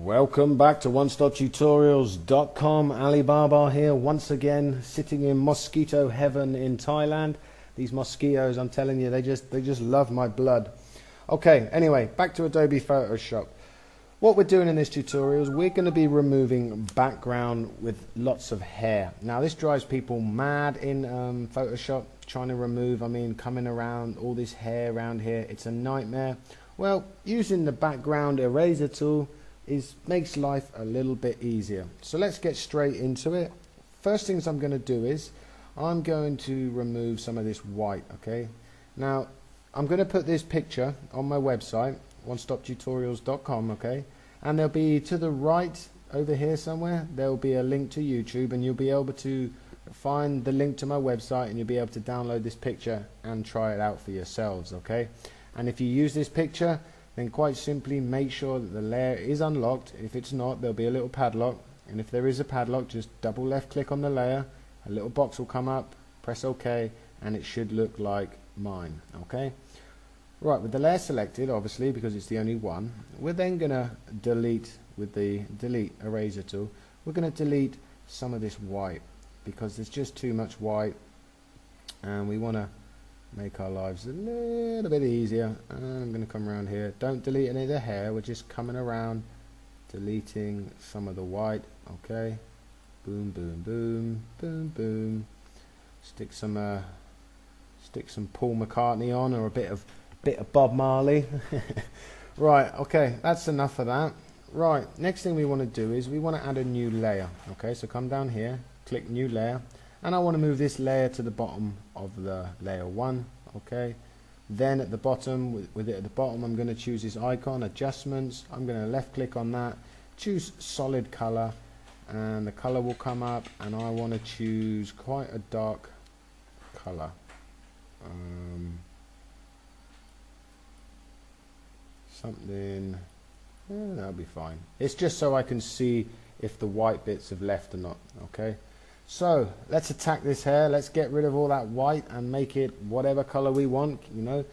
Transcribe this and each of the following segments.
Welcome back to OneStopTutorials.com. Alibaba here once again, sitting in mosquito heaven in Thailand. These mosquitoes, I'm telling you, they just love my blood. Okay, anyway, back to Adobe Photoshop. What we're doing in this tutorial is we're going to be removing background with lots of hair. Now this drives people mad in Photoshop, trying to remove, coming around all this hair around here. It's a nightmare. Well, using the background eraser tool makes life a little bit easier. So let's get straight into it. First things I'm going to do is I'm going to remove some of this white. Okay, now I'm going to put this picture on my website, OneStopTutorials.com. okay, and there'll be to the right over here somewhere there'll be a link to YouTube, and you'll be able to find the link to my website, and you'll be able to download this picture and try it out for yourselves. Okay, and if you use this picture, then quite simply make sure that the layer is unlocked. If it's not, there'll be a little padlock, and if there is a padlock, just double left click on the layer, a little box will come up, press OK, and it should look like mine. Okay, right, with the layer selected, obviously because it's the only one, we're then gonna delete with the delete eraser tool. We're gonna delete some of this white because there's just too much white, and we want to make our lives a little bit easier. And I'm going to come around here. Don't delete any of the hair, we're just coming around deleting some of the white. Okay, boom boom boom boom boom. Stick some Paul McCartney on, or a bit of Bob Marley. Right, okay, that's enough of that. Right, next thing we want to do is we want to add a new layer. Okay, so come down here, click new layer, and I want to move this layer to the bottom of the layer 1. Okay, then at the bottom, with it at the bottom, I'm going to choose this icon, adjustments. I'm going to left click on that, choose solid color, and the color will come up, and I want to choose quite a dark color. Something, that'll be fine. It's just so I can see if the white bits have left or not. Okay, so let's attack this hair. Let's get rid of all that white and make it whatever color we want, you know.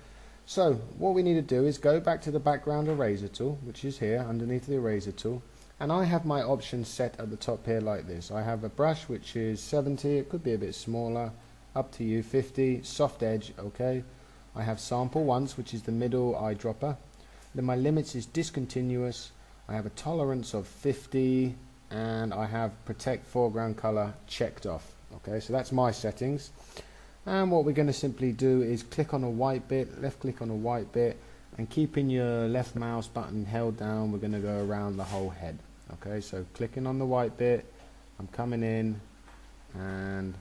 So what we need to do is go back to the background eraser tool, which is here underneath the eraser tool, and I have my options set at the top here like this. I have a brush which is 70, it could be a bit smaller, up to you, 50, soft edge. Okay, I have sample once, which is the middle eyedropper. Then my limits is discontinuous. I have a tolerance of 50, and I have protect foreground color checked off. Okay, so that's my settings. And what we're going to simply do is click on a white bit, left click on a white bit, and keeping your left mouse button held down, we're going to go around the whole head. Okay, so clicking on the white bit, I'm coming in, and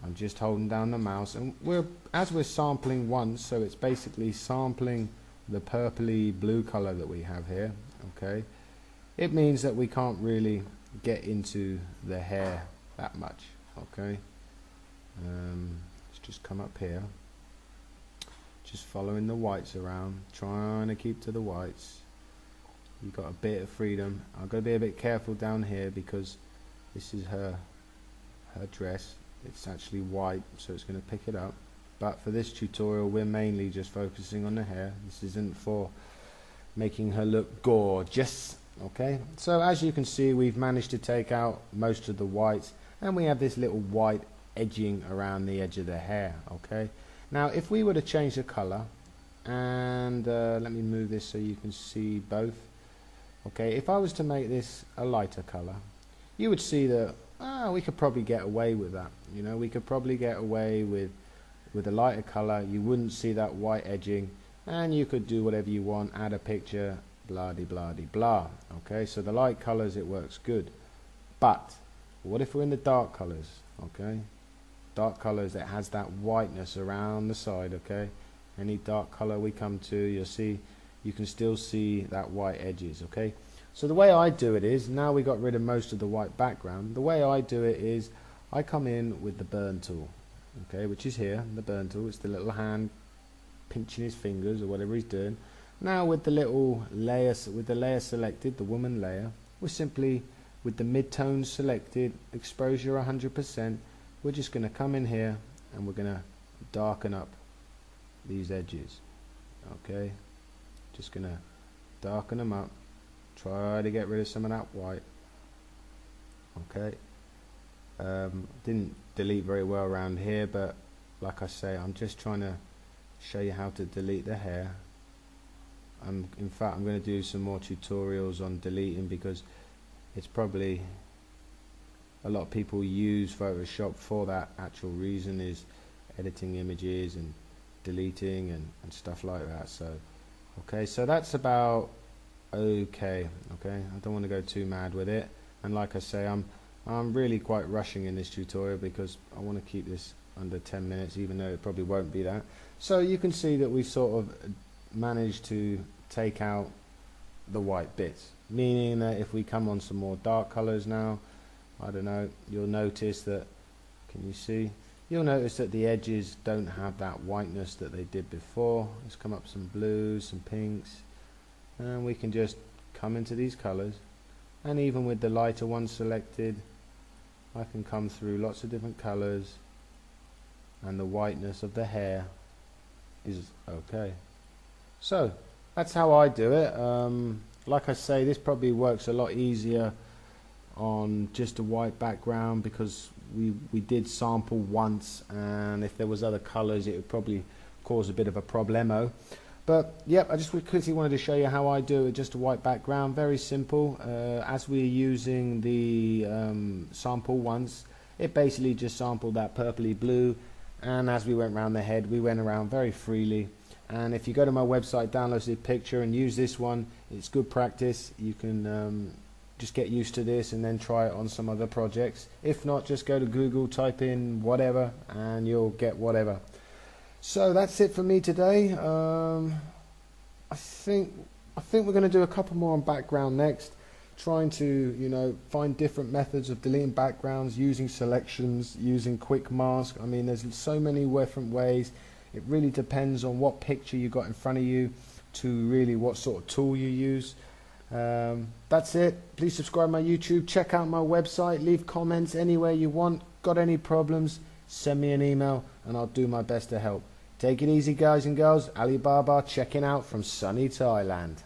I'm just holding down the mouse, and as we're sampling once, so it's basically sampling the purpley blue color that we have here. Okay, it means that we can't really get into the hair that much. Okay, let's just come up here, just following the whites around, trying to keep to the whites. You've got a bit of freedom. I've got to be a bit careful down here because this is her dress. It's actually white, so it's going to pick it up. But for this tutorial, we're mainly just focusing on the hair. This isn't for making her look gorgeous. Okay, so as you can see, we've managed to take out most of the whites, and we have this little white edging around the edge of the hair. Okay, now if we were to change the color, and let me move this so you can see both. Okay, if I was to make this a lighter color, you would see that we could probably get away with that. You know, we could probably get away with a lighter color. You wouldn't see that white edging, and you could do whatever you want, add a picture, blah de blah de blah. Okay, so the light colors, it works good. But what if we're in the dark colors? Okay, dark colors that has that whiteness around the side. Okay, any dark color we come to, you'll see, you can still see that white edges. Okay, so the way I do it is, now we got rid of most of the white background, the way I do it is I come in with the burn tool. Okay, which is here, the burn tool. It's the little hand pinching his fingers or whatever he's doing. Now with the little layer, with the layer selected, the woman layer, we're simply, with the mid-tone selected, exposure 100%, we're just going to come in here and we're going to darken up these edges. Okay, just going to darken them up Try to get rid of some of that white. Okay. Didn't delete very well around here, but like I say, I'm just trying to show you how to delete the hair. In fact, I'm going to do some more tutorials on deleting, because it's probably a lot of people use Photoshop for that actual reason, is editing images and deleting and stuff like that. So okay, so that's about okay. I don't want to go too mad with it, and like I say, I'm really quite rushing in this tutorial because I want to keep this under 10 minutes, even though it probably won't be that. So you can see that we've sort of managed to take out the white bits, meaning that if we come on some more dark colors now, I don't know, you'll notice that, can you see? You'll notice that the edges don't have that whiteness that they did before. Let's come up some blues, some pinks, and we can just come into these colors, and even with the lighter ones selected, I can come through lots of different colors, and the whiteness of the hair is okay. So that's how I do it. Like I say, this probably works a lot easier on just a white background, because we did sample once, and if there was other colors it would probably cause a bit of a problemo. But yep, I just quickly wanted to show you how I do it, just a white background, very simple. As we're using the sample once, it basically just sampled that purpley blue, and as we went around the head, we went around very freely. And if you go to my website, download the picture and use this one, it's good practice. You can just get used to this and then try it on some other projects. If not, just go to Google, type in whatever, and you'll get whatever. So that's it for me today. I think we're going to do a couple more on background next, trying to find different methods of deleting backgrounds, using selections, using quick mask. I mean, there's so many different ways. It really depends on what picture you got in front of you, to really what sort of tool you use. That's it. Please subscribe to my YouTube, check out my website, leave comments anywhere you want. Got any problems, send me an email and I'll do my best to help. Take it easy, guys and girls. Ali Baba checking out from sunny Thailand.